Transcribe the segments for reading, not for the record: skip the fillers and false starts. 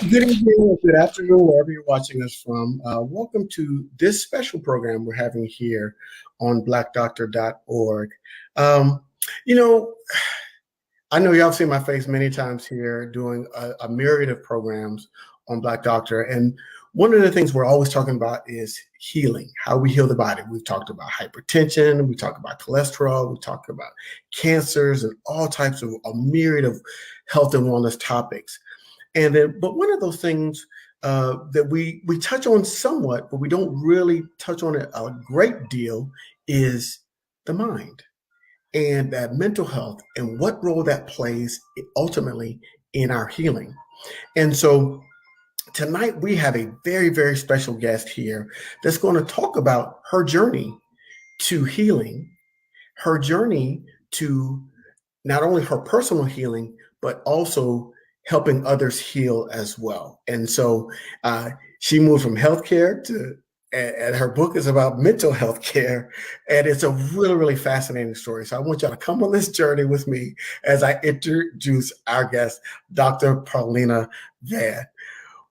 Good evening or good afternoon, wherever you're watching us from. Welcome to this special program we're having here on blackdoctor.org. Um, you know, I know y'all have seen my face many times here doing a myriad of programs on Black Doctor. And one of the things we're always talking about is healing, how we heal the body. We've talked about hypertension, we talk about cholesterol, we talk about cancers and all types of a myriad of health and wellness topics. And then, but one of those things that we touch on somewhat, but we don't really touch on it a great deal, is the mind and that mental health and what role that plays ultimately in our healing. And so tonight we have a very, very special guest here that's going to talk about her journey to healing, her journey to not only her personal healing, but also helping others heal as well. And so she moved from healthcare to, and her book is about mental health care. And it's a really, really fascinating story. So I want y'all to come on this journey with me as I introduce our guest, Dr. Paulina Van.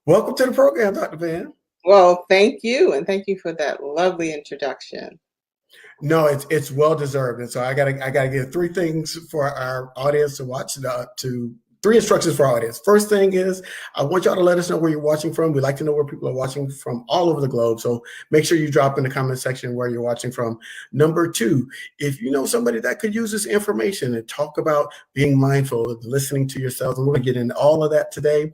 Welcome to the program, Dr. Van. Well, thank you. And thank you for that lovely introduction. No, it's well deserved, and so I gotta give three things for our audience to watch. Three instructions for our audience. First thing is, I want y'all to let us know where you're watching from. We like to know where people are watching from all over the globe. So make sure you drop in the comment section where you're watching from. Number two, if you know somebody that could use this information and talk about being mindful and listening to yourself, and we're gonna get into all of that today.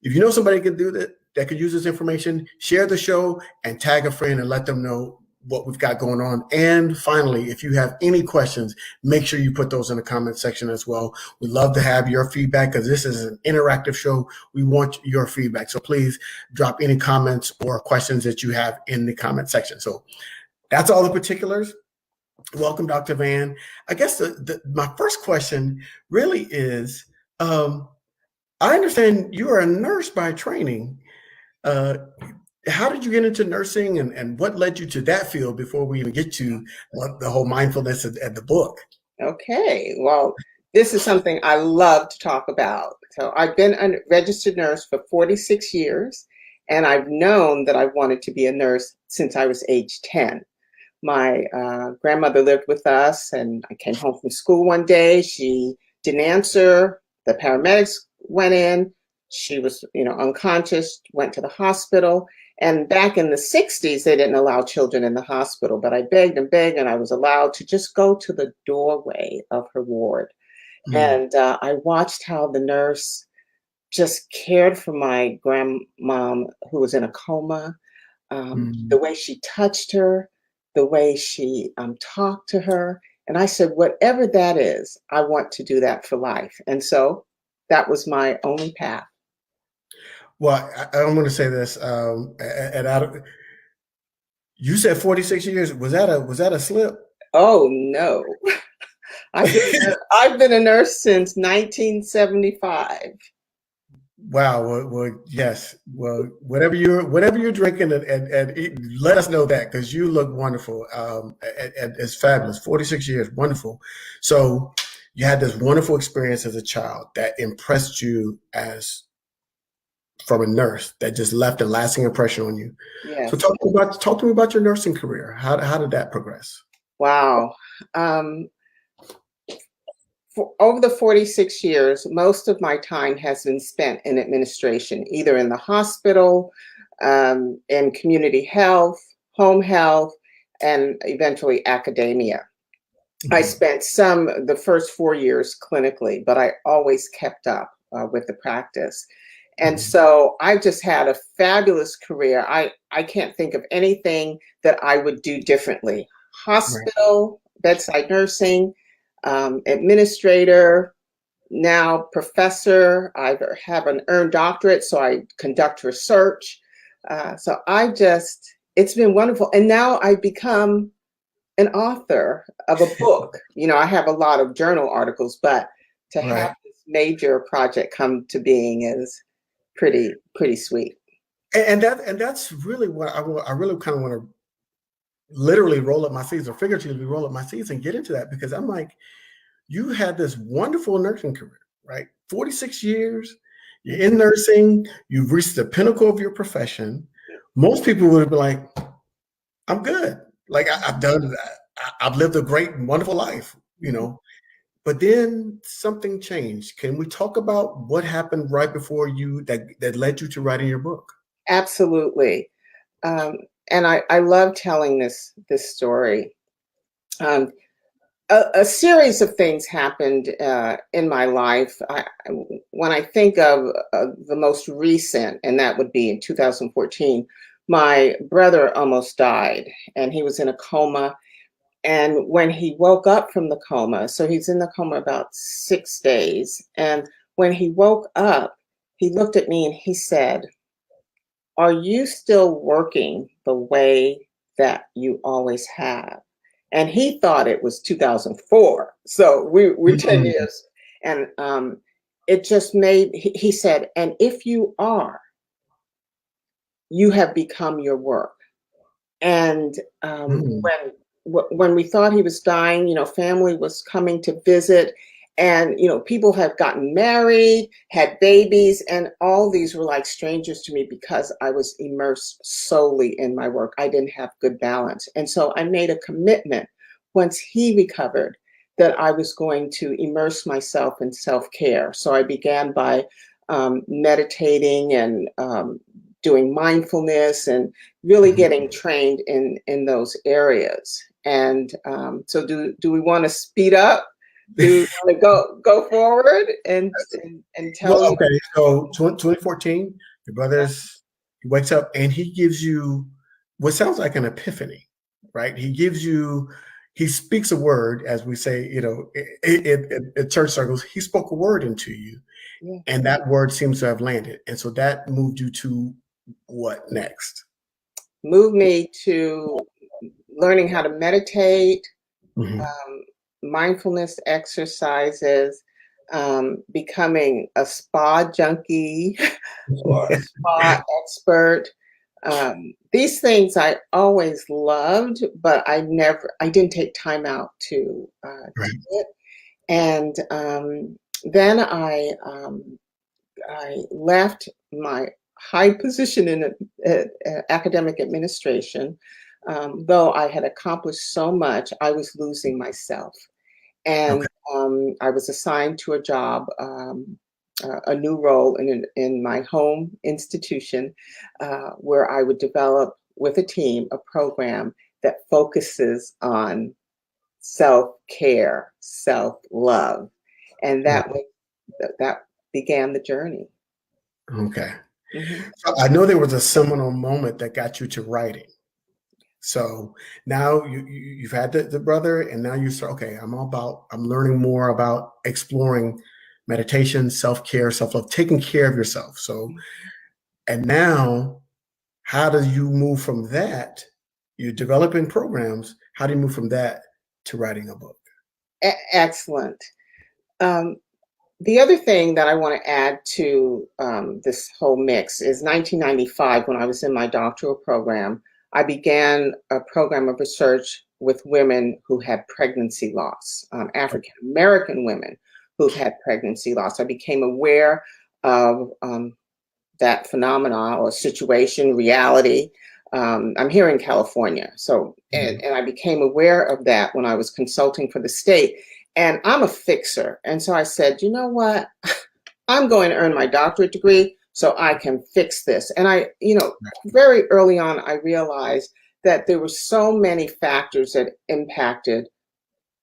If you know somebody can do that could use this information, share the show and tag a friend and let them know what we've got going on. And finally, if you have any questions, make sure you put those in the comment section as well. We'd love to have your feedback because this is an interactive show. We want your feedback. So please drop any comments or questions that you have in the comment section. So that's all the particulars. Welcome, Dr. Van. I guess my first question really is, I understand you are a nurse by training. How did you get into nursing and what led you to that field before we even get to the whole mindfulness and the book? Okay, well, this is something I love to talk about. So I've been a registered nurse for 46 years, and I've known that I wanted to be a nurse since I was age 10. My grandmother lived with us, and I came home from school one day. She didn't answer. The paramedics went in. She was, unconscious, went to the hospital. And back in the 60s, they didn't allow children in the hospital, but I begged and begged, and I was allowed to just go to the doorway of her ward. And I watched how the nurse just cared for my grandmom who was in a coma, the way she touched her, the way she talked to her. And I said, whatever that is, I want to do that for life. And so that was my only path. Well, I'm going to say this, you said 46 years. Was that a slip? Oh no, I've been a nurse since 1975. Wow. Well, yes. Well, whatever you're drinking and eat, let us know that because you look wonderful. And it's fabulous. 46 years, wonderful. So you had this wonderful experience as a child that impressed you as from a nurse that just left a lasting impression on you. Yes. So talk to me about your nursing career. How did that progress? Wow. Over the 46 years, most of my time has been spent in administration, either in the hospital, in community health, home health, and eventually academia. I spent the first 4 years clinically, but I always kept up with the practice. And so I just had a fabulous career. I can't think of anything that I would do differently. Hospital, bedside nursing, administrator, now professor. I have an earned doctorate, so I conduct research. So it's been wonderful. And now I've become an author of a book. I have a lot of journal articles, but to have this major project come to being is pretty sweet. And that's really what I really kind of want to literally roll up my sleeves or figuratively roll up my sleeves and get into that, because I'm like, you had this wonderful nursing career, right? 46 years, You're in nursing, you've reached the pinnacle of your profession. Most people would have been like, I'm good. Like I've done that. I've lived a great, wonderful life, you know. But then something changed. Can we talk about what happened right before you that led you to writing your book? Absolutely. Um, and I love telling this story. Um, a series of things happened in my life. When I think of the most recent, and that would be in 2014, my brother almost died, and he was in a coma. And when he woke up from the coma, so he's in the coma about 6 days, and when he woke up, he looked at me and he said, "Are you still working the way that you always have?" And he thought it was 2004. So we're 10 Mhm. years. And it just made, he said, "And if you are, you have become your work." And Mm. when we thought he was dying, family was coming to visit, and people had gotten married, had babies, and all these were like strangers to me because I was immersed solely in my work. I didn't have good balance, and so I made a commitment once he recovered that I was going to immerse myself in self-care. So I began by meditating and doing mindfulness and really Mhm. getting trained in those areas. And so do we want to speed up? Do we want to go forward and Well, tell you? okay. So 2014, your brother's he wakes up and he gives you what sounds like an epiphany, right? He speaks a word, as we say, in church circles. He spoke a word into you, Yeah. and that word seems to have landed. And so that moved you to what next? Move me to learning how to meditate, Mhm. um, mindfulness exercises, becoming a spa junkie or a spa expert. These things I always loved, but I didn't take time out to Right. it. And then I left my high position in academic administration. Though I had accomplished so much, I was losing myself. Okay. And I was assigned to a job, a new role in my home institution, where I would develop with a team a program that focuses on self-care, self-love, and that began the journey. Okay. Mhm. So I know there was a seminal moment that got you to writing. So now you've had the brother, and now you start. Okay, I'm learning more about exploring meditation, self care, self love, taking care of yourself. So and now, how do you move from that? You're developing programs. How do you move from that to writing a book? Excellent. Um, the other thing that I want to add to this whole mix is 1995, when I was in my doctoral program, I began a program of research with women who had pregnancy loss, African American women who've had pregnancy loss. I became aware of that phenomena or situation, reality. I'm here in California. So, Mhm. and I became aware of that when I was consulting for the state. And I'm a fixer. And so I said, you know what? I'm going to earn my doctorate degree so I can fix this. And very early on, I realized that there were so many factors that impacted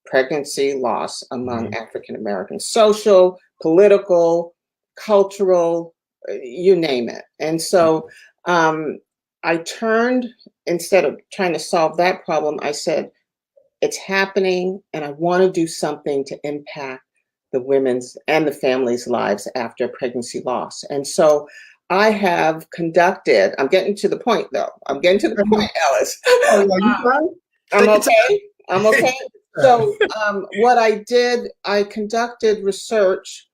pregnancy loss among Mhm. African Americans: social, political, cultural, you name it. And so um, I turned, instead of trying to solve that problem, I said, it's happening, and I want to do something to impact the women's and the families' lives after pregnancy loss. And so I have conducted, I'm getting to the point though. I'm getting to the point, Alice. Oh, are you fine? I'm Take your okay. I'm time. okay. So, what I did, I conducted research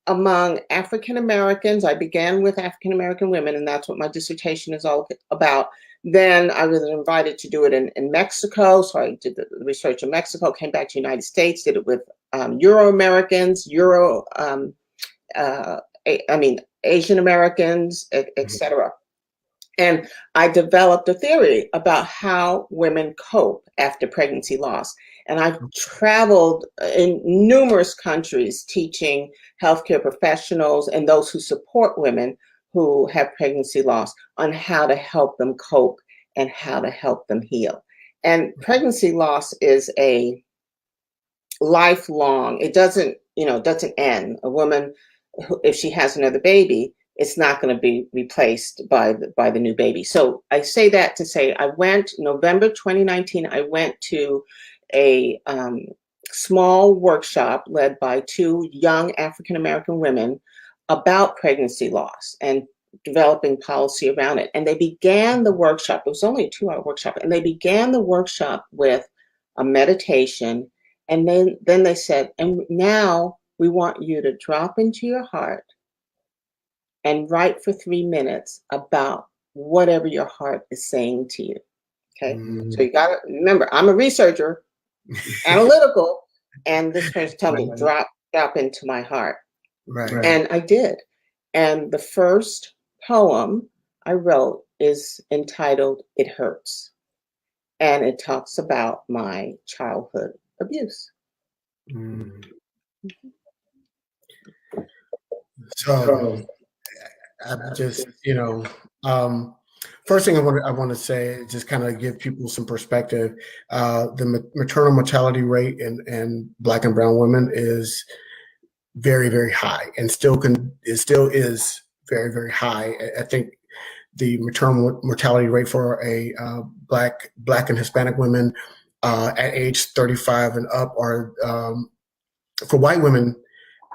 among African Americans. I began with African American women, and that's what my dissertation is all about. Then I was invited to do it in Mexico. So I did the research in Mexico, came back to the United States, did it with Euro Americans, uh, Asian Americans, etc. And I developed a theory about how women cope after pregnancy loss. And I've traveled in numerous countries teaching healthcare professionals and those who support women who have pregnancy loss on how to help them cope and how to help them heal. And pregnancy loss is a lifelong, it doesn't end. A woman, if she has another baby, it's not going to be replaced by the new baby. So I say that to say I went November 2019. I went to a small workshop led by two young African American women about pregnancy loss and developing policy around it. And they began the workshop. It was only a 2-hour workshop, and they began the workshop with a meditation. And then they said, and now we want you to drop into your heart and write for 3 minutes about whatever your heart is saying to you. Okay. So you got to remember, I'm a researcher, analytical, and this person told me, drop into my heart. Right. And I did. And the first poem I wrote is entitled It Hurts. And it talks about my childhood abuse. So I just, first thing I want to say is just kind of give people some perspective. The maternal mortality rate in Black and brown women is very, very high, and still is very, very high. I think the maternal mortality rate for a Black and Hispanic women at age 35 and up, or for white women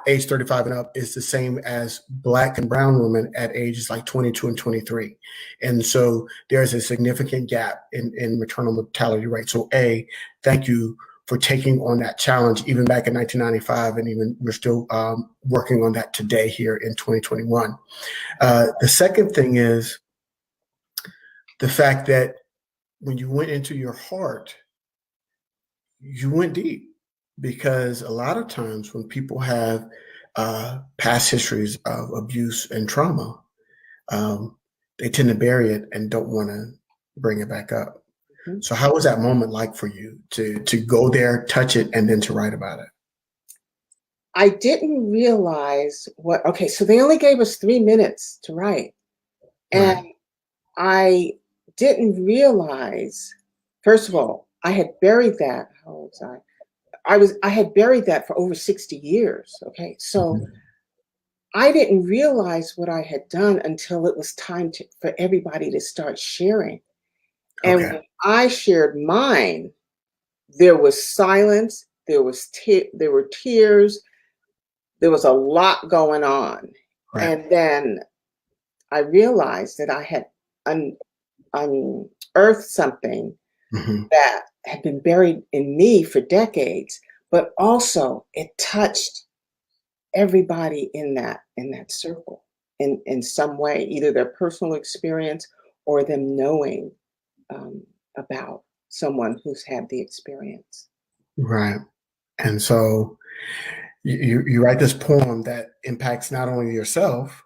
age 35 and up, is the same as Black and brown women at ages like 22 and 23. And so there's a significant gap in maternal mortality rate. So thank you for taking on that challenge, even back in 1995, and even we're still working on that today here in 2021. The second thing is the fact that when you went into your heart, you went deep, because a lot of times when people have past histories of abuse and trauma, they tend to bury it and don't want to bring it back up. So how was that moment like for you to go there, touch it, and then to write about it? I didn't realize so they only gave us 3 minutes to write. And I didn't realize, first of all, I had buried that. How old was I had buried that for over 60 years. Okay. So I didn't realize what I had done until it was time for everybody to start sharing. And when I shared mine, there was silence, there were tears, there was a lot going on. And then I realized that I had unearthed something that had been buried in me for decades, but also it touched everybody in that circle in some way, either their personal experience or them knowing about someone who's had the experience. Right. And so you write this poem that impacts not only yourself,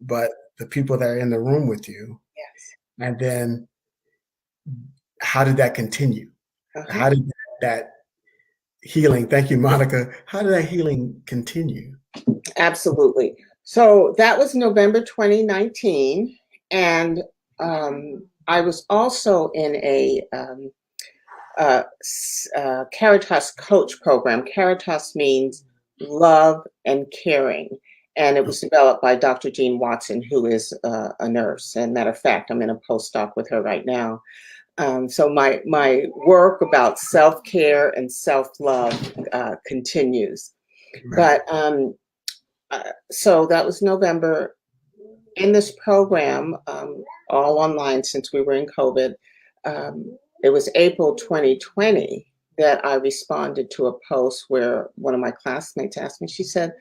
but the people that are in the room with you. Yes. And then how did that continue? How did that healing, thank you, Monica, how did that healing continue? Absolutely. So that was November 2019. And I was also in a Caritas coach program. Caritas means love and caring. And it was developed by Dr. Jean Watson, who is a nurse. And matter of fact, I'm in a postdoc with her right now. So my work about self-care and self-love continues. But so that was November. In this program, all online since we were in COVID, it was April 2020 that I responded to a post where one of my classmates asked me, she said,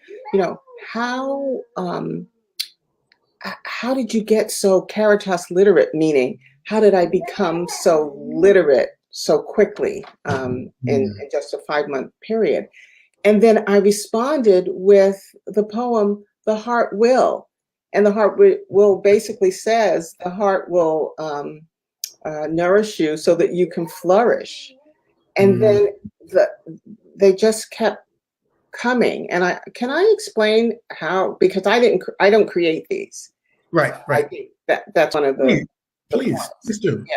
how did you get so Caritas literate? Meaning, how did I become so literate so quickly in just a 5-month period? And then I responded with the poem, the heart will. And the heart will basically says the heart will nourish you so that you can flourish. And then they just kept coming. And can I explain how? Because I don't create these. Right. I think that's one of the please do. Yeah.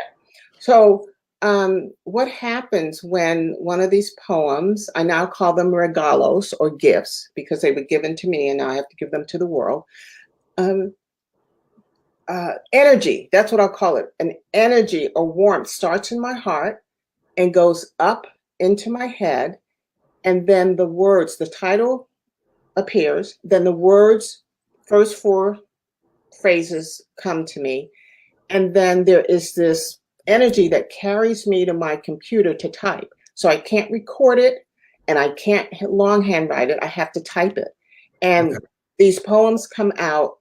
So what happens when one of these poems, I now call them regalos or gifts because they were given to me and now I have to give them to the world. Energy, that's what I'll call it. An energy or warmth starts in my heart and goes up into my head. And then the words, the title appears, then the words, first 4 phrases come to me. And then there is this energy that carries me to my computer to type. So I can't record it and I can't longhand write it. I have to type it. And these poems come out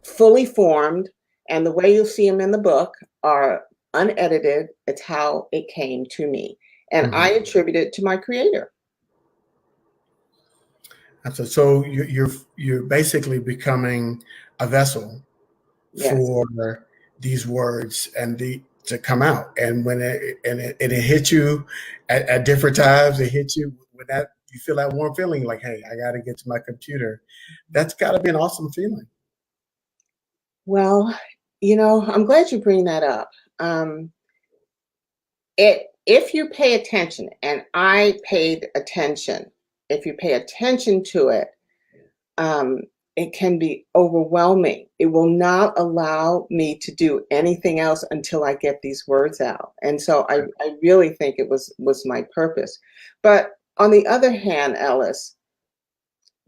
fully formed. And the way you'll see them in the book are unedited. It's how it came to me. And I attribute it to my creator. So you're basically becoming a vessel for these words and to come out. And when it hits you at different times, it hits you when you feel that warm feeling like, hey, I got to get to my computer. That's got to be an awesome feeling. Well, I'm glad you bring that up. If you pay attention, and I paid attention, if you pay attention to it, it can be overwhelming. It will not allow me to do anything else until I get these words out. And so I really think it was my purpose. But on the other hand, Ellis,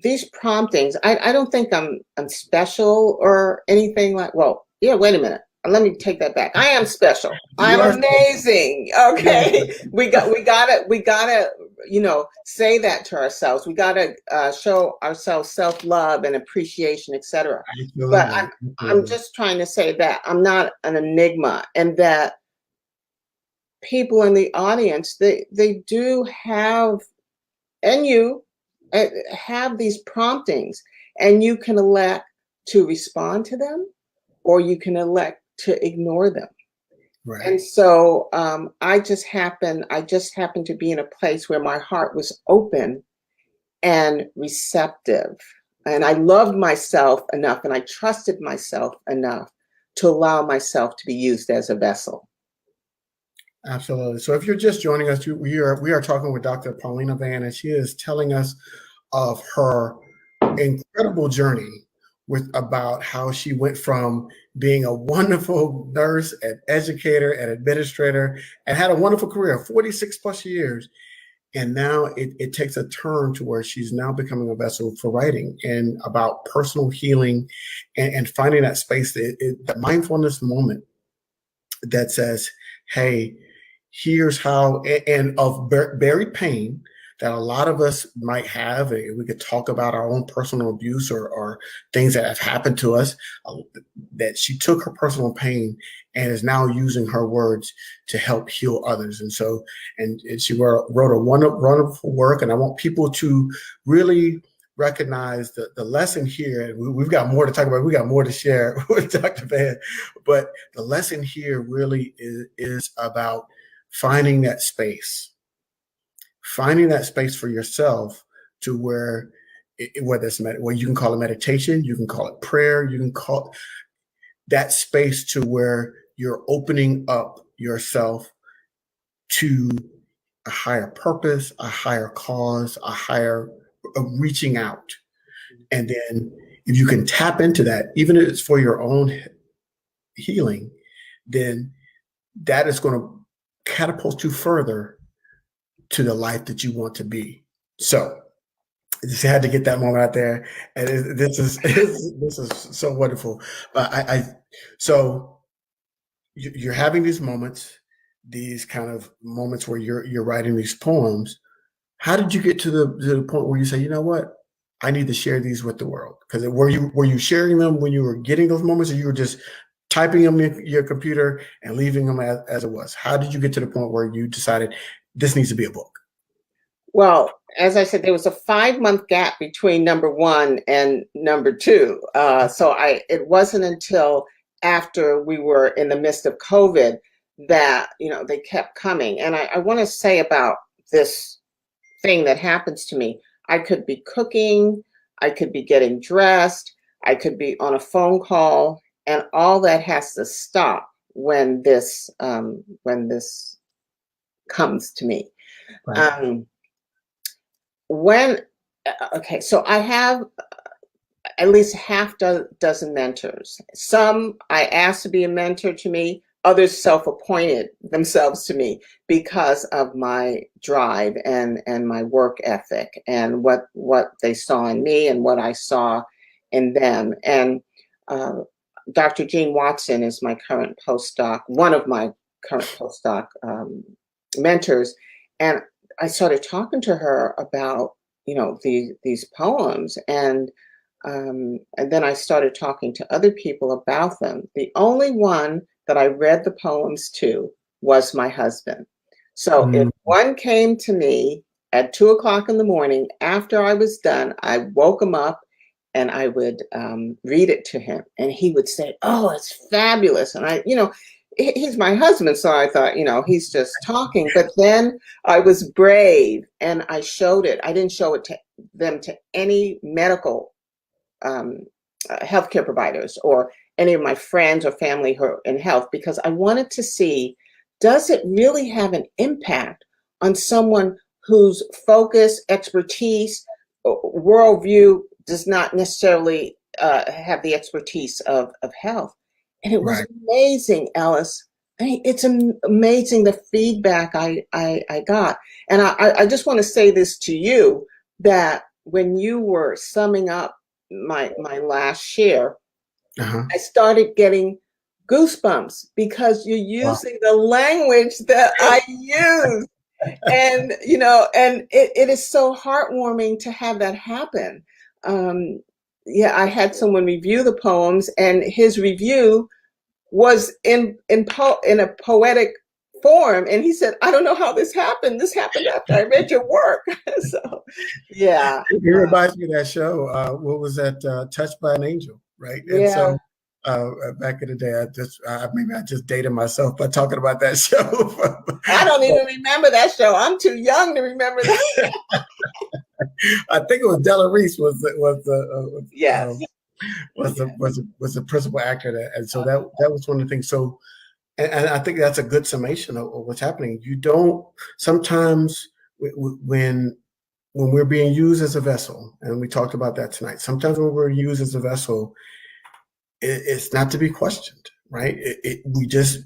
these promptings, I don't think I'm special or anything like, well, yeah, wait a minute. Let me take that back. I am special. I'm amazing. Okay. We gotta, say that to ourselves. We gotta show ourselves self-love and appreciation, etc. But I'm just trying to say that I'm not an enigma, and that people in the audience, they do have, and you have these promptings, and you can elect to respond to them, or you can elect to ignore them. Right. And so I just happened to be in a place where my heart was open and receptive. And I loved myself enough and I trusted myself enough to allow myself to be used as a vessel. Absolutely. So if you're just joining us, we are talking with Dr. Paulina Van, and she is telling us of her incredible journey about how she went from being a wonderful nurse and educator and administrator and had a wonderful career, 46 plus years. And now it takes a turn to where she's now becoming a vessel for writing and about personal healing and finding that space, the mindfulness moment that says, hey, here's how, and of buried pain that a lot of us might have. We could talk about our own personal abuse or things that have happened to us, that she took her personal pain and is now using her words to help heal others. And so, and she wrote a wonderful work. And I want people to really recognize the lesson here. And we've got more to talk about. We got more to share with Dr. Van, but the lesson here really is about finding that space for yourself to where, whether it's you can call it meditation, you can call it prayer, you can call that space to where you're opening up yourself to a higher purpose, a higher cause, a reaching out. And then if you can tap into that, even if it's for your own healing, then that is going to catapult you further to the life that you want to be. So I just had to get that moment out there. And this is so wonderful. So you're having these moments, these kind of moments where you're writing these poems. How did you get to the point where you say, you know what, I need to share these with the world? Because were you sharing them when you were getting those moments, or you were just typing them in your computer and leaving them as it was? How did you get to the point where you decided this needs to be a book? Well, as I said, there was a 5-month gap between number one and number two. So it wasn't until after we were in the midst of COVID that, they kept coming. And I want to say about this thing that happens to me, I could be cooking, I could be getting dressed, I could be on a phone call, and all that has to stop when this comes to me. Right. When Okay, so I have at least dozen mentors. Some I asked to be a mentor to me, others self-appointed themselves to me because of my drive and my work ethic and what they saw in me and what I saw in them. And Dr. Jean Watson is my current postdoc, one of my current postdoc mentors. And I started talking to her about, these poems. And then I started talking to other people about them. The only one that I read the poems to was my husband. So if one came to me at 2 o'clock in the morning after I was done, I woke him up and I would read it to him. And he would say, "Oh, it's fabulous." And he's my husband. So I thought, he's just talking. But then I was brave and I showed it. I didn't show it to them, to any medical healthcare providers or any of my friends or family who are in health, because I wanted to see, does it really have an impact on someone whose focus, expertise, worldview does not necessarily have the expertise of health? And it was amazing, Ellis. It's amazing the feedback I got. And I just want to say this to you, that when you were summing up my last share, I started getting goosebumps because you're using the language that I use. And, and it is so heartwarming to have that happen. I had someone review the poems, and his review was in a poetic form, and he said, "I don't know how this happened. This happened after I read your work." So, yeah. It reminds me of that show. What was that? Touched by an Angel, right? And so back in the day, maybe I just dated myself by talking about that show. I don't even remember that show. I'm too young to remember that. I think it was Della Reese was the principal actor, and so that was one of the things. So, and I think that's a good summation of what's happening. You don't sometimes when we're being used as a vessel, and we talked about that tonight. Sometimes when we're used as a vessel, it's not to be questioned, right? We just,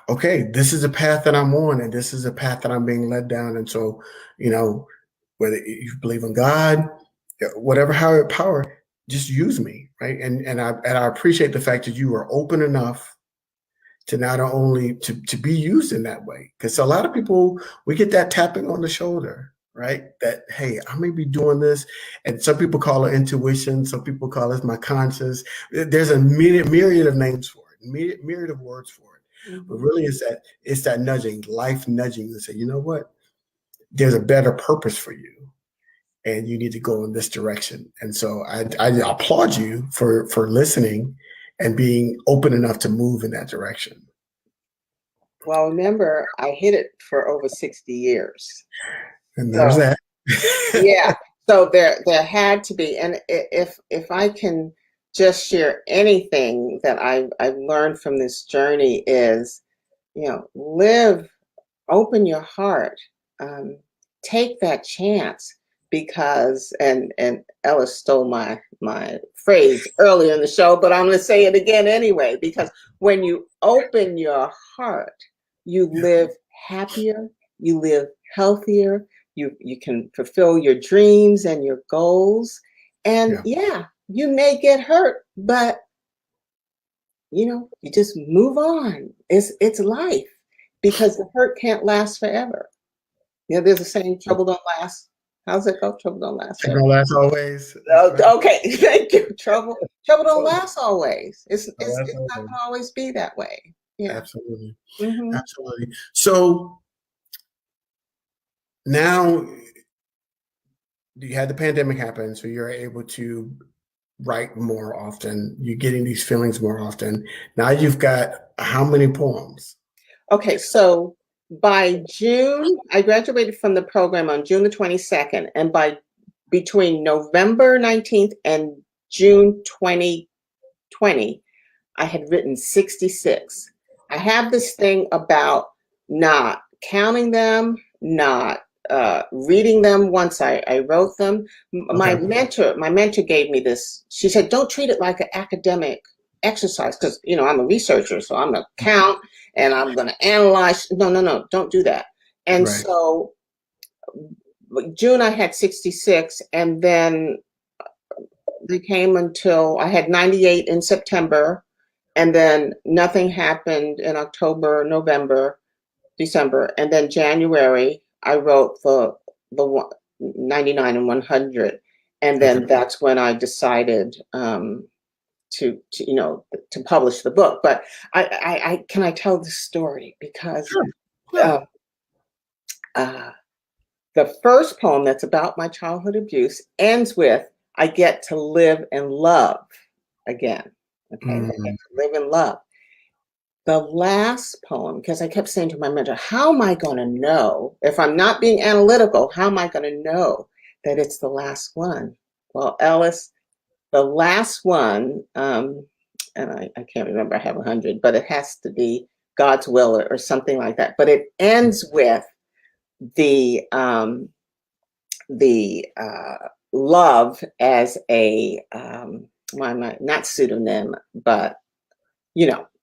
okay, this is a path that I'm on, and this is a path that I'm being led down, and so, whether you believe in God, whatever higher power, just use me, right? And I appreciate the fact that you are open enough to not only to be used in that way, because a lot of people, we get that tapping on the shoulder, right? That, hey, I may be doing this, and some people call it intuition, some people call it my conscience. There's a myriad of names for it, myriad of words for it. But really, it's that nudging, life nudging you to say, you know what? There's a better purpose for you, and you need to go in this direction. And so I applaud you for listening and being open enough to move in that direction. Well, remember, I hid it for over 60 years. And there's that. Yeah. So there had to be. And if I can just share anything that I've learned from this journey is, open your heart, take that chance, because, and Ellis stole my phrase earlier in the show, but I'm going to say it again anyway, because when you open your heart, you live happier, you live healthier, you can fulfill your dreams and your goals. And you may get hurt, but you just move on. It's life, because the hurt can't last forever. There's a saying, trouble don't last. How's it go? Trouble don't last forever. Trouble don't last always. Okay, thank you. Trouble don't last always. It's not going to always be that way. Yeah. Absolutely. Absolutely. So now you had the pandemic happen, so you're able to write more often. You're getting these feelings more often. Now you've got how many poems? Okay, so by June, I graduated from the program on June the 22nd, and by between November 19th and June 2020, I had written 66. I have this thing about not counting them, not reading them once I wrote them. My Okay. mentor gave me this. She said, "Don't treat it like an academic exercise, because I'm a researcher, so I'm gonna count and I'm gonna analyze." No, no, no, don't do that. And Right. so June I had 66, and then they came until I had 98 in September, and then nothing happened in October, November, December, and then January I wrote the 99 and 100, and Okay. then that's when I decided to publish the book. But I can I tell this story because Sure. Yeah. uh, uh, the first poem that's about my childhood abuse ends with "I get to live and love again." Okay, I get Mm, to live and love. The last poem, because I kept saying to my mentor, how am I going to know if I'm not being analytical? How am I going to know that it's the last one? Well, Ellis, the last one, and I can't remember, I have 100, but it has to be God's will or something like that. But it ends with the love as a not pseudonym, but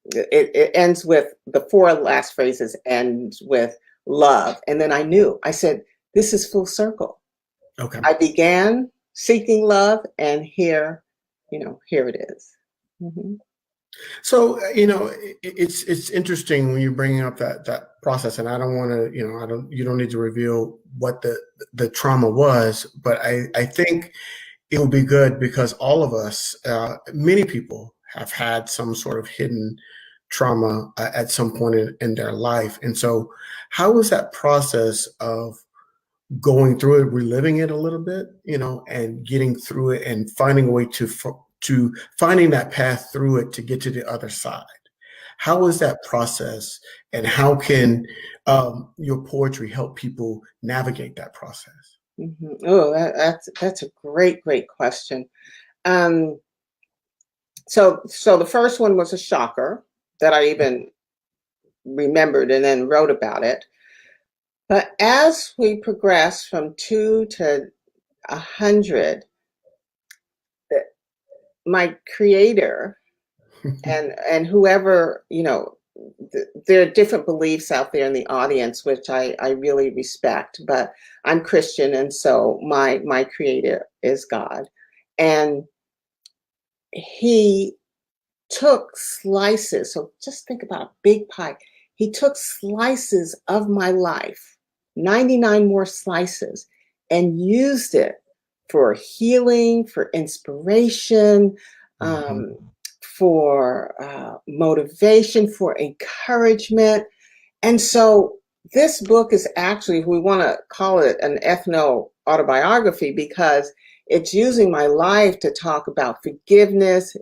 it ends with the four last phrases ends with love. And then I said, this is full circle. okay. I began seeking love, and here it is. Mhm. So, it's interesting when you're bringing up that process, and I don't want to, you don't need to reveal what the trauma was, but I think it will be good because all of us, many people have had some sort of hidden trauma at some point in their life. And so how was that process of going through it, reliving it a little bit, and getting through it and finding a way to finding that path through it to get to the other side? How was that process, and how can your poetry help people navigate that process? Mhm. Oh, that's a great question. Um, so the first one was a shocker that I even remembered and then wrote about it. But as we progress from 2 to 100, my creator and whoever, there are different beliefs out there in the audience, which I really respect, but I'm Christian, and so my creator is God. And he took slices. So just think about a big pie. He took slices of my life, 99 more slices, and used it for healing, for inspiration, Mhm. um, for motivation, for encouragement. And so this book is actually, we want to call it an ethno autobiography, because it's using my life to talk about forgiveness,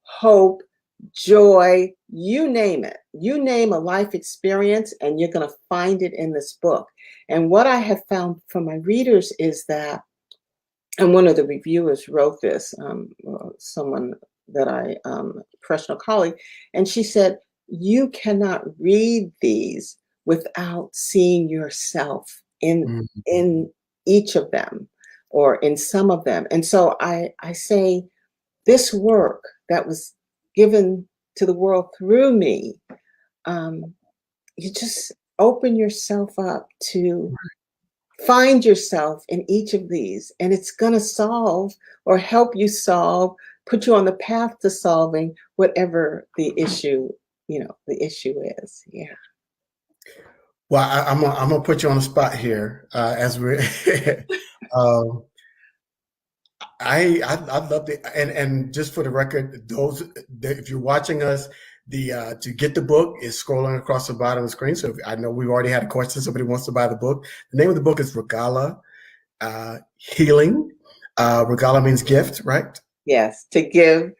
hope, joy, you name it. You name a life experience, and you're going to find it in this book. And what I have found from my readers is that, and one of the reviewers wrote this, someone that professional colleague, and she said, you cannot read these without seeing yourself Mhm. in each of them or in some of them. And so I say, this work that was given to the world through me, um, you just open yourself up to find yourself in each of these, and it's going to solve or help you solve, put you on the path to solving whatever the issue is. Yeah. Well, I'm gonna put you on the spot here, as we're. um, I'd love to, and just for the record, if you're watching us, To get the book is scrolling across the bottom of the screen. So I know we've already had a question. Somebody wants to buy the book. The name of the book is Regala Healing. Regala means gift, right? Yes, to give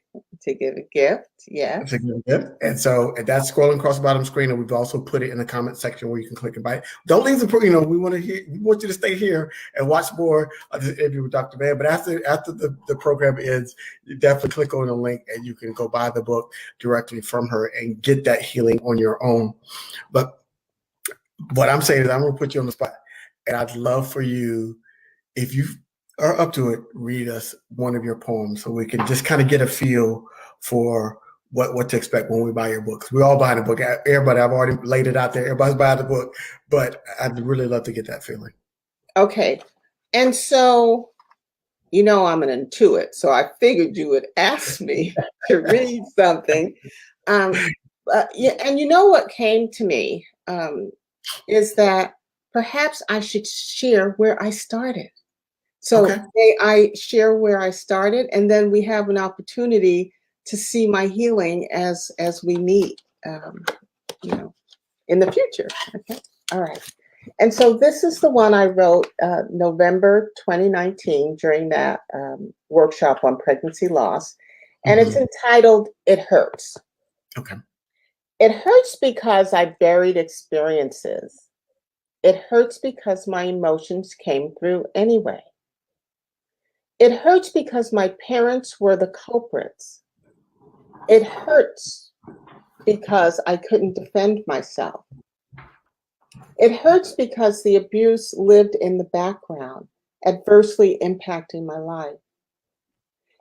a gift. Yes. And that's scrolling across the bottom screen, and we've also put it in the comment section where you can click and buy it. Don't leave the, we want you to stay here and watch more of this interview with Dr. Mann. But after the program ends, you definitely click on the link and you can go buy the book directly from her and get that healing on your own. But what I'm saying is, I'm going to put you on the spot, and I'd love for you, if you are up to it, read us one of your poems so we can just kind of get a feel for what to expect when we buy your books. We all buy the book. Everybody, I've already laid it out there. Everybody's buying the book, but I'd really love to get that feeling. Okay. And so, I'm an intuit, so I figured you would ask me to read something. Yeah, and what came to me is that perhaps I should share where I started. So Okay. may I share where I started, and then we have an opportunity to see my healing as we meet, in the future. Okay. All right. And so this is the one I wrote November 2019 during that workshop on pregnancy loss. And it's entitled, It Hurts. Okay. It hurts because I buried experiences. It hurts because my emotions came through anyway. It hurts because my parents were the culprits. It hurts because I couldn't defend myself. It hurts because the abuse lived in the background, adversely impacting my life.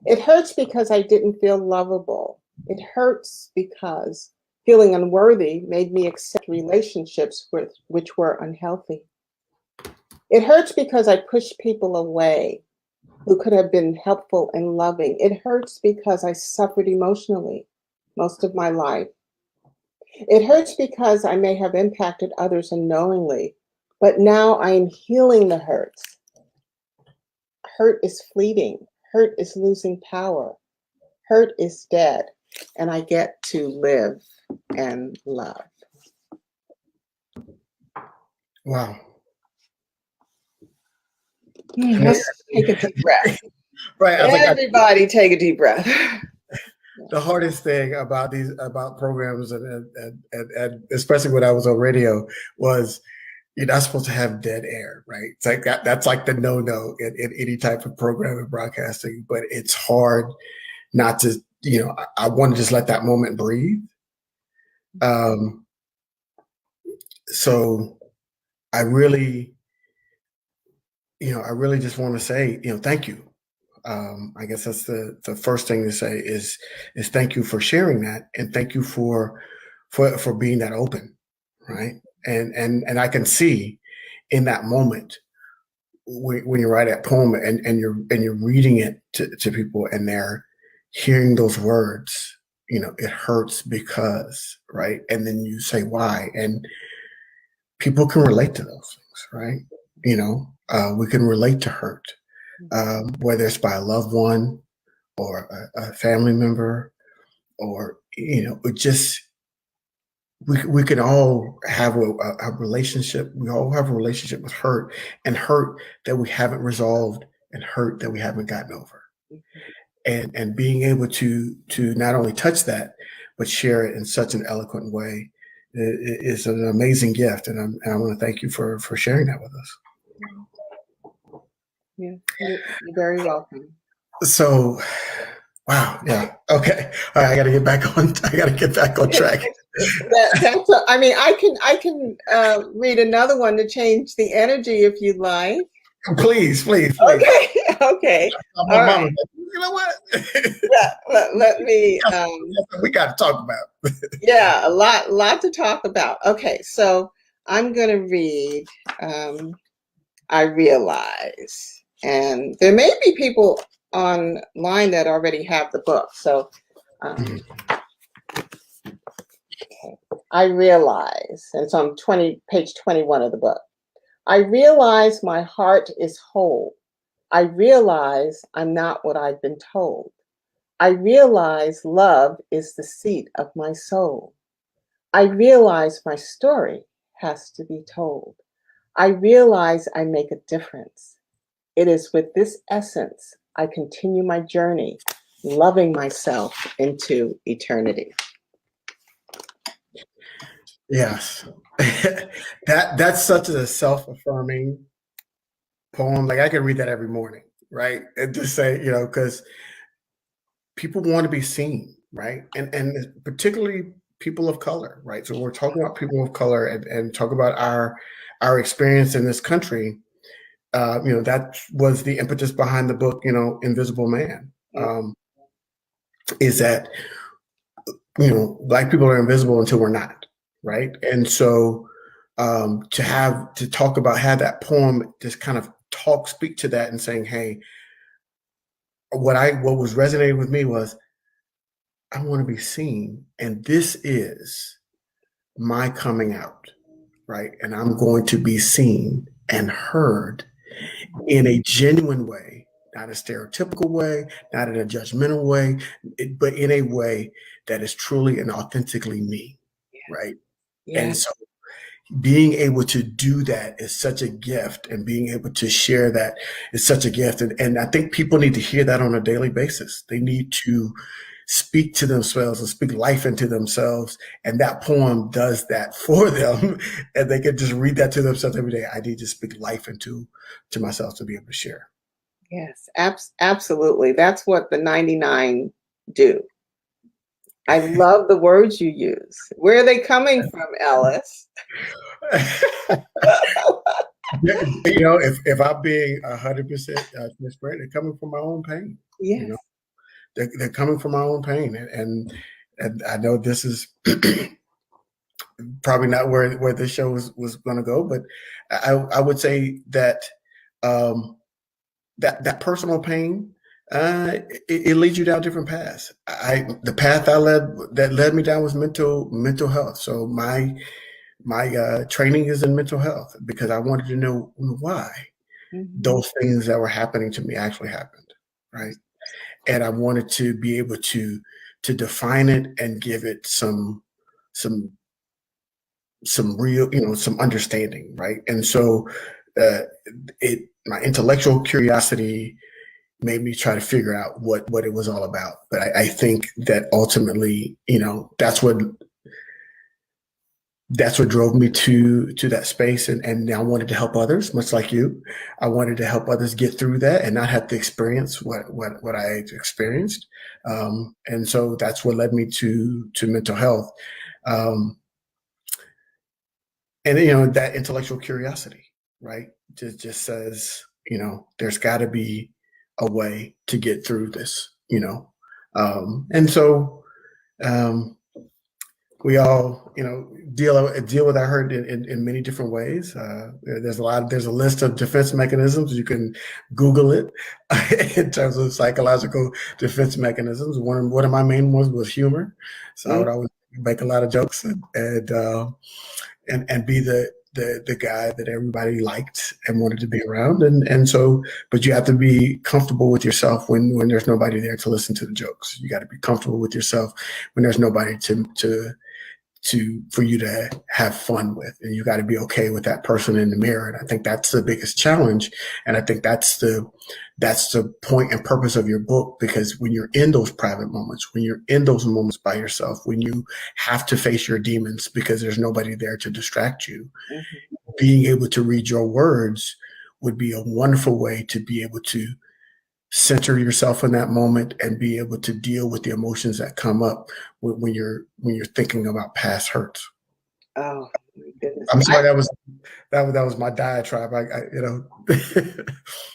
It hurts because I didn't feel lovable. It hurts because feeling unworthy made me accept relationships which were unhealthy. It hurts because I pushed people away who could have been helpful and loving. It hurts because I suffered emotionally most of my life. It hurts because I may have impacted others unknowingly, but now I am healing the hurts. Hurt is fleeting. Hurt is losing power. Hurt is dead, and I get to live and love. Wow. Let's take a deep breath. Right. Everybody take a deep breath. The hardest thing about programs and especially when I was on radio was you're not supposed to have dead air, right? It's like that's like the no in any type of program and broadcasting, but it's hard not to, I want to just let that moment breathe. So I really just want to say, thank you. I guess that's the first thing to say is thank you for sharing that, and thank you for being that open, right? And I can see in that moment when you write that poem and you're reading it to people and they're hearing those words, it hurts because, right? And then you say why, and people can relate to those things, right? We can relate to hurt. Whether it's by a loved one or a family member, or it just we can all have a relationship. We all have a relationship with hurt, and hurt that we haven't resolved, and hurt that we haven't gotten over. And being able to not only touch that, but share it in such an eloquent way is an amazing gift. And I want to thank you for sharing that with us. Yeah, you're very welcome. So, wow, yeah, okay, all right. I got to get back on track. I can read another one to change the energy if you'd like. Please. Okay. All right. You know what? let me. We got to talk about. Yeah, a lot to talk about. Okay, so I'm going to read. I realize. And there may be people online that already have the book. So I realize, and so I'm page 21 of the book. I realize my heart is whole. I realize I'm not what I've been told. I realize love is the seat of my soul. I realize my story has to be told. I realize I make a difference. It is with this essence I continue my journey, loving myself into eternity. Yes. That's such a self-affirming poem. Like I can read that every morning, right? And just say, because people want to be seen, right? And particularly people of color, right? So we're talking about people of color and talk about our experience in this country. That was the impetus behind the book, Invisible Man. Is that Black people are invisible until we're not, right? And so have that poem just kind of speak to that and saying, hey, what was resonating with me was I want to be seen, and this is my coming out, right? And I'm going to be seen and heard in a genuine way, not a stereotypical way, not in a judgmental way, but in a way that is truly and authentically me, right? Yeah. And so being able to do that is such a gift, and being able to share that is such a gift. And I think people need to hear that on a daily basis. They need to speak to themselves and speak life into themselves. And that poem does that for them. And they can just read that to themselves every day. I need to speak life into myself to be able to share. Yes, absolutely. That's what the 99 do. I love the words you use. Where are they coming from, Ellis? If I'm being 100% transparent, they're coming from my own pain. Yes. They're coming from my own pain, and I know this is probably not where this show was going to go, but I would say that that personal pain it leads you down different paths. The path that led me down was mental health. So my training is in mental health because I wanted to know why those things that were happening to me actually happened, right? And I wanted to be able to define it and give it some real, some understanding, right? And so my intellectual curiosity made me try to figure out what it was all about. But I think that ultimately, that's what drove me to that space, and I wanted to help others, much like you. I wanted to help others get through that and not have to experience what I experienced, and so that's what led me to mental health, and that intellectual curiosity, right? Just says, there's got to be a way to get through this, and so. We all, deal with our hurt in many different ways. There's a list of defense mechanisms. You can Google it in terms of psychological defense mechanisms. One of my main ones was humor. So I would always make a lot of jokes and be the guy that everybody liked and wanted to be around. And so, but you have to be comfortable with yourself when there's nobody there to listen to the jokes. You got to be comfortable with yourself when there's nobody for you to have fun with, and you got to be okay with that person in the mirror. And I think that's the biggest challenge. And I think that's the point and purpose of your book, because when you're in those private moments, when you're in those moments by yourself, when you have to face your demons because there's nobody there to distract you, being able to read your words would be a wonderful way to be able to center yourself in that moment and be able to deal with the emotions that come up when you're thinking about past hurts. Oh my goodness! I'm sorry, that was my diatribe.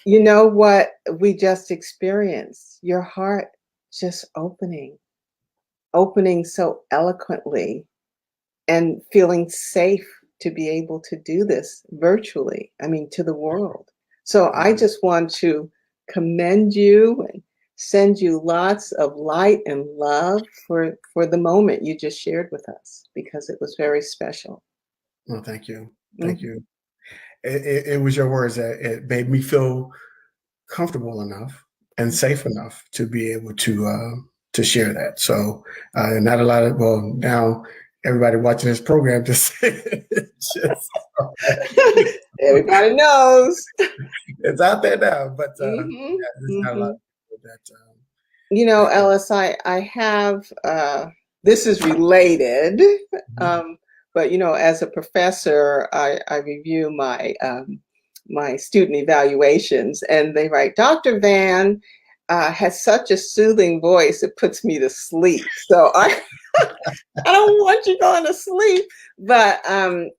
You know what we just experienced? Your heart just opening so eloquently, and feeling safe to be able to do this virtually. I mean, to the world. So I just want to commend you and send you lots of light and love for the moment you just shared with us, because it was very special. Well, thank you. Thank you. It was your words that it made me feel comfortable enough and safe enough to be able to to share that. So not a lot of, well, now everybody watching this program just, Everybody knows. it's out there now, but Mm-hmm. there's not a lot Mm-hmm. of people that. Ellis, I have, this is related, but, as a professor, I review my student evaluations, and they write, Dr. Van has such a soothing voice, it puts me to sleep. So I don't want you going to sleep. But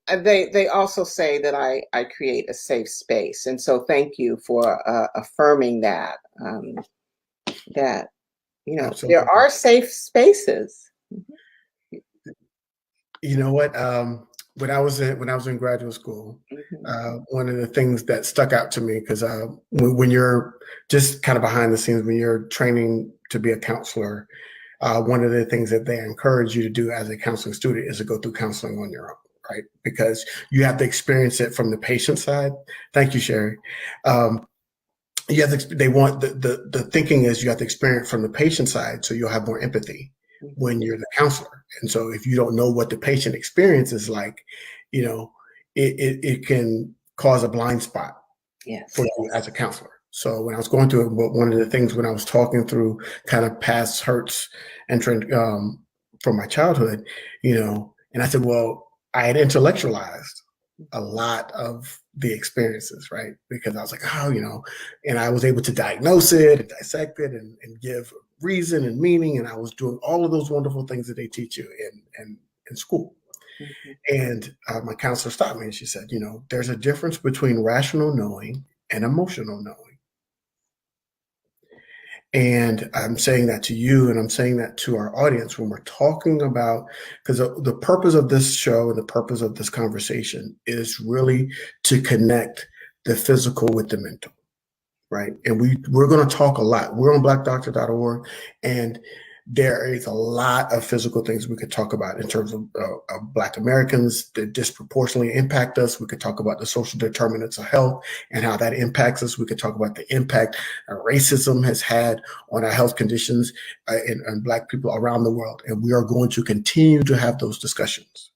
they also say that I create a safe space. And so thank you for affirming that, that, Absolutely. there are safe spaces. You know what? When I was in graduate school, one of the things that stuck out to me, because when you're just kind of behind the scenes, when you're training to be a counselor, one of the things that they encourage you to do as a counseling student is to go through counseling on your own, right? Because you have to experience it from the patient side. Thank you, Sherry. You have to, they want the thinking is you have to experience from the patient side, so you'll have more empathy when you're the counselor. And so if you don't know what the patient experience is like, it can cause a blind spot for you as a counselor. So when I was going through it, one of the things when I was talking through kind of past hurts and from my childhood, and I said, well, I had intellectualized a lot of the experiences, right? Because I was like, and I was able to diagnose it and dissect it and give reason and meaning. And I was doing all of those wonderful things that they teach you in school. And my counselor stopped me and she said, there's a difference between rational knowing and emotional knowing. And I'm saying that to you, and I'm saying that to our audience when we're talking about, because the purpose of this show and the purpose of this conversation is really to connect the physical with the mental, right? And we're going to talk a lot. We're on blackdoctor.org, and there is a lot of physical things we could talk about in terms of Black Americans that disproportionately impact us. We could talk about the social determinants of health and how that impacts us. We could talk about the impact racism has had on our health conditions and Black people around the world. And we are going to continue to have those discussions.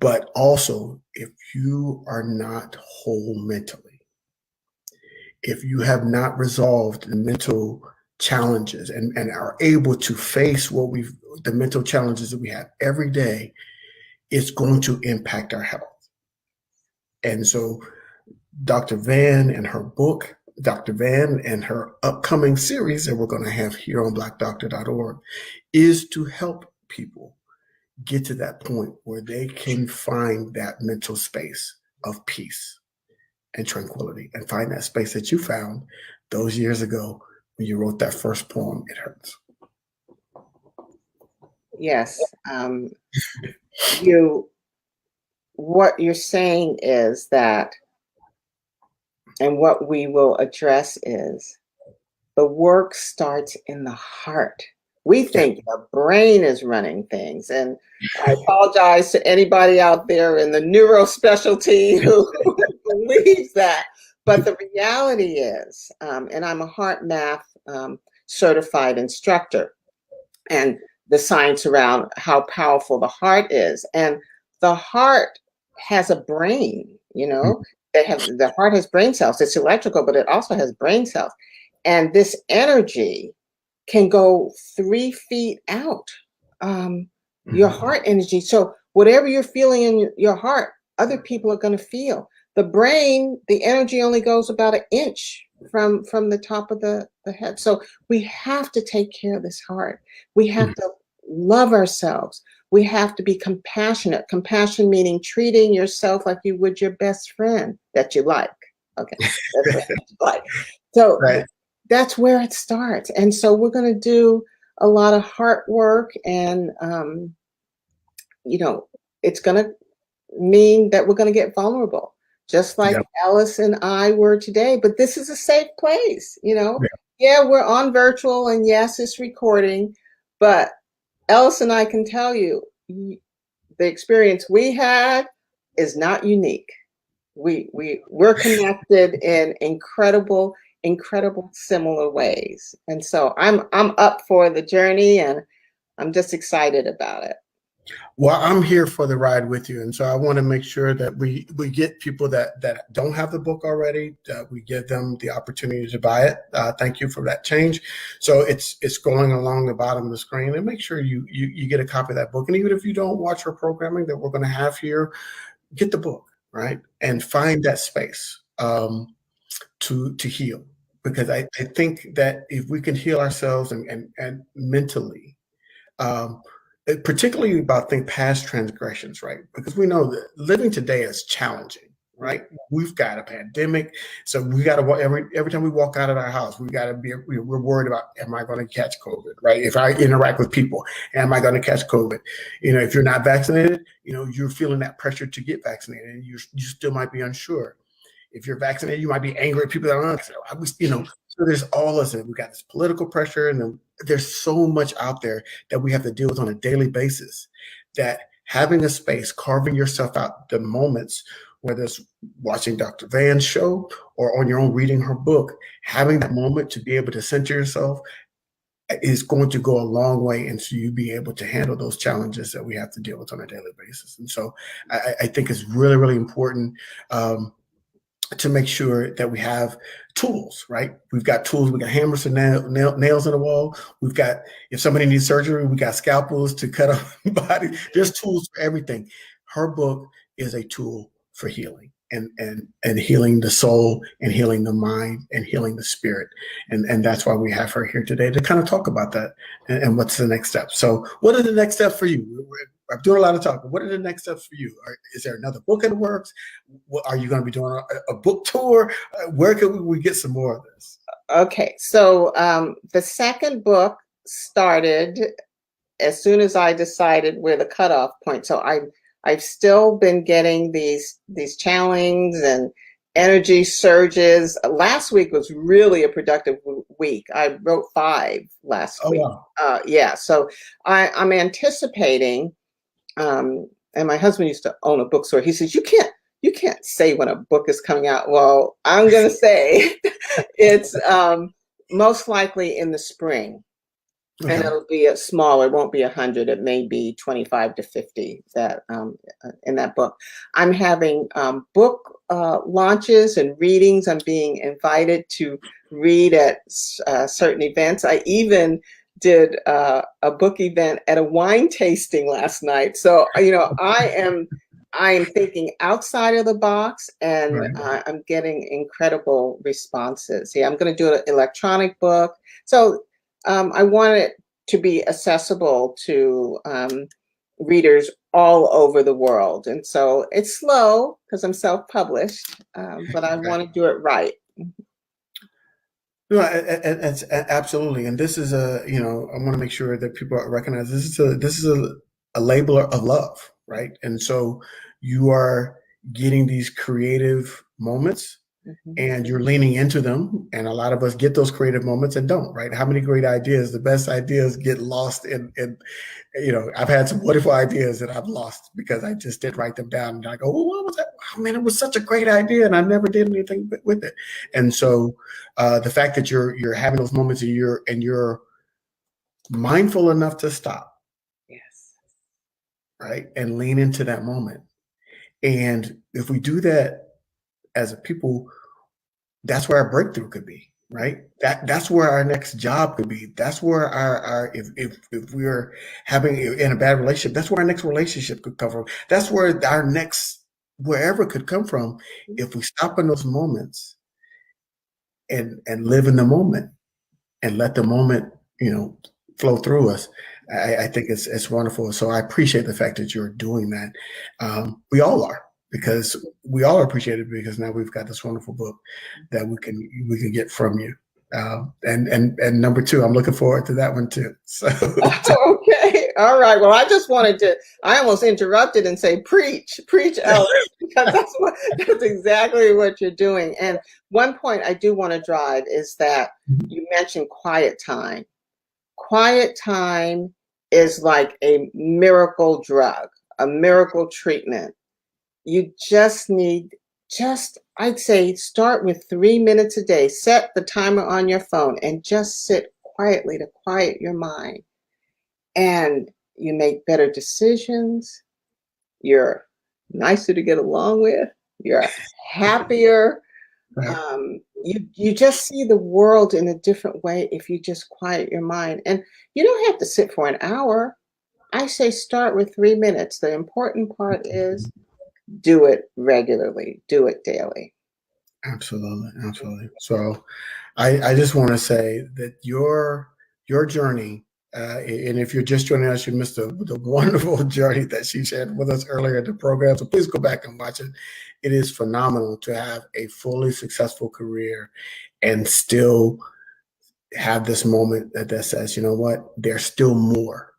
But also, if you are not whole mentally, if you have not resolved the mental challenges and are able to face the mental challenges that we have every day, it's going to impact our health. And so Dr. Van and her book, Dr. Van and her upcoming series that we're going to have here on blackdoctor.org is to help people get to that point where they can find that mental space of peace and tranquility and find that space that you found those years ago when you wrote that first poem, It Hurts. Yes. What you're saying is that, and what we will address is, the work starts in the heart. We think the brain is running things. And I apologize to anybody out there in the neuro specialty who believes that. But the reality is, and I'm a heart math certified instructor, and the science around how powerful the heart is. And the heart has a brain, the heart has brain cells. It's electrical, but it also has brain cells. And this energy can go 3 feet out, your heart energy. So whatever you're feeling in your heart, other people are going to feel. The brain, the energy only goes about 1 inch from the top of the head. So we have to take care of this heart. We have to love ourselves. We have to be compassionate. Compassion meaning treating yourself like you would your best friend that you like. Okay. So that's where it starts. And so we're going to do a lot of heart work, and it's going to mean that we're going to get vulnerable, just like Alice and I were today. But this is a safe place, Yeah, we're on virtual, and yes, it's recording, but Alice and I can tell you the experience we had is not unique. We're connected in incredible incredible similar ways. And so I'm up for the journey, and I'm just excited about it. Well, I'm here for the ride with you, and so I want to make sure that we get people that don't have the book already, that we give them the opportunity to buy it. Thank you for that change. So it's going along the bottom of the screen, and make sure you get a copy of that book. And even if you don't watch our programming that we're going to have here, get the book, right, and find that space to heal, because I think that if we can heal ourselves and mentally, um, particularly about think past transgressions, right? Because we know that living today is challenging, right? We've got a pandemic, so we got to every time we walk out of our house, we got to be we're worried about, am I going to catch COVID, right? If I interact with people, am I going to catch COVID? You know, if you're not vaccinated, you know, you're feeling that pressure to get vaccinated, and you still might be unsure. If you're vaccinated, you might be angry at people that aren't. You know, so there's all this. We got this political pressure, and then there's so much out there that we have to deal with on a daily basis. That having a space, carving yourself out the moments, whether it's watching Dr. Van's show or on your own reading her book, having that moment to be able to center yourself is going to go a long way into you being able to handle those challenges that we have to deal with on a daily basis. And so I think it's really, really important. To make sure that we have tools, right? We've got tools. We got hammers and nails in the wall. We've got, if somebody needs surgery, we got scalpels to cut off the body. There's tools for everything. Her book is a tool for healing and healing the soul and healing the mind and healing the spirit. And that's why we have her here today to kind of talk about that and what's the next step. So what are the next steps for you? I'm doing a lot of talking. What are the next steps for you? Is there another book in the works? Are you going to be doing a book tour? Where can we get some more of this? Okay, so the second book started as soon as I decided where the cutoff point. So I've still been getting these channelings and energy surges. Last week was really a productive week. I wrote 5 last week. Wow. Yeah, so I'm anticipating. And my husband used to own a bookstore. He says, you can't say when a book is coming out. Well, I'm going to say it's most likely in the spring. Okay. And it'll be a smaller, it won't be 100. It may be 25 to 50 that in that book. I'm having book launches and readings. I'm being invited to read at certain events. I even did a book event at a wine tasting last night. So, you know, I am thinking outside of the box, and right. I'm getting incredible responses. Yeah, I'm going to do an electronic book. So I want it to be accessible to readers all over the world. And so it's slow because I'm self-published, but I want to do it right. No, it's absolutely, and this is I want to make sure that people recognize this is a label of love, right? And so you are getting these creative moments, and you're leaning into them. And a lot of us get those creative moments and don't, right? How many great ideas, the best ideas get lost in I've had some wonderful ideas that I've lost because I just didn't write them down. And I go, oh, what was that? Oh, man, it was such a great idea, and I never did anything with it. And so the fact that you're having those moments and you're mindful enough to stop. Yes. Right. And lean into that moment. And if we do that as a people, that's where our breakthrough could be, right? That's where our next job could be. That's where our if we're having in a bad relationship, that's where our next relationship could come from. That's where our next wherever could come from if we stop in those moments and live in the moment and let the moment, flow through us. I think it's wonderful. So I appreciate the fact that you're doing that. We all are. Because we all appreciate it, because now we've got this wonderful book that we can get from you. And number 2, I'm looking forward to that one too. So okay, all right. Well, I just wanted to. I almost interrupted and say, preach, Ellis, because that's exactly what you're doing. And one point I do want to drive is that you mentioned quiet time. Quiet time is like a miracle drug, a miracle treatment. You just need I'd say start with 3 minutes a day. Set the timer on your phone and just sit quietly to quiet your mind. And you make better decisions. You're nicer to get along with. You're happier. You just see the world in a different way if you just quiet your mind. And you don't have to sit for an hour. I say start with 3 minutes. The important part is do it regularly, do it daily. Absolutely, absolutely. So I just want to say that your journey, and if you're just joining us, you missed the wonderful journey that she shared with us earlier in the program. So please go back and watch it. It is phenomenal to have a fully successful career and still have this moment that says, you know what, there's still more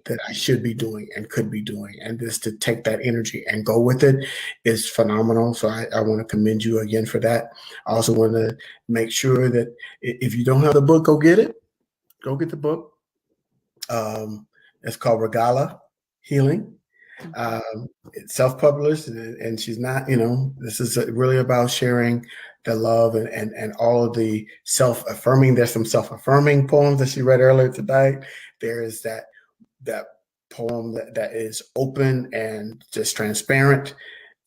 that I should be doing and could be doing. And just to take that energy and go with it is phenomenal. So I want to commend you again for that. I also want to make sure that if you don't have the book, go get it. Go get the book. It's called Regala Healing. It's self-published, and she's not, this is really about sharing the love and all of the self-affirming. There's some self-affirming poems that she read earlier tonight. There is that poem that is open and just transparent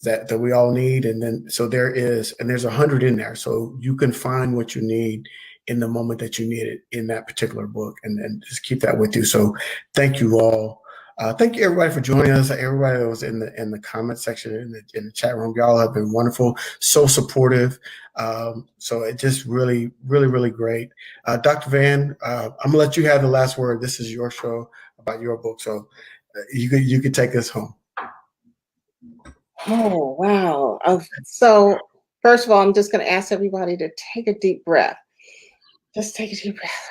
that we all need. And then, so there's 100 in there. So you can find what you need in the moment that you need it in that particular book, and just keep that with you. So thank you all. Thank you everybody for joining us. Everybody that was in the comment section, in the chat room, y'all have been wonderful, so supportive. So it just really, really, really great. Dr. Van, I'm gonna let you have the last word. This is your show about your book, so you could take us home. Oh, wow. So first of all, I'm just going to ask everybody to take a deep breath. Just take a deep breath.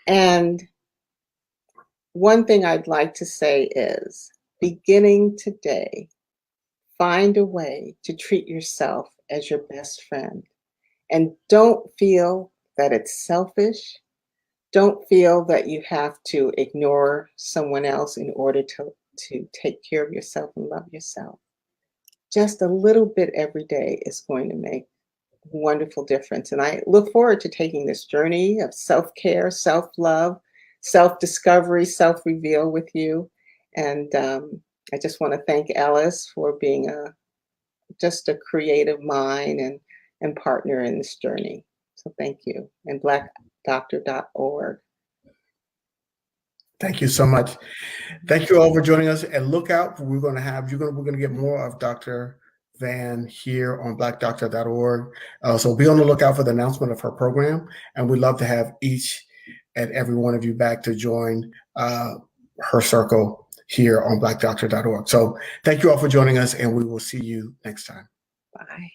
And one thing I'd like to say is, beginning today, find a way to treat yourself as your best friend. And don't feel that it's selfish. Don't feel that you have to ignore someone else in order to take care of yourself and love yourself. Just a little bit every day is going to make a wonderful difference. And I look forward to taking this journey of self-care, self-love, self-discovery, self-reveal with you. And I just want to thank Alice for being just a creative mind and partner in this journey. So thank you. And blackdoctor.org. Thank you so much. Thank you all for joining us, and look out. We're going to get more of Dr. Van here on blackdoctor.org. So be on the lookout for the announcement of her program, and we'd love to have each and every one of you back to join her circle here on blackdoctor.org. So thank you all for joining us, and we will see you next time. Bye.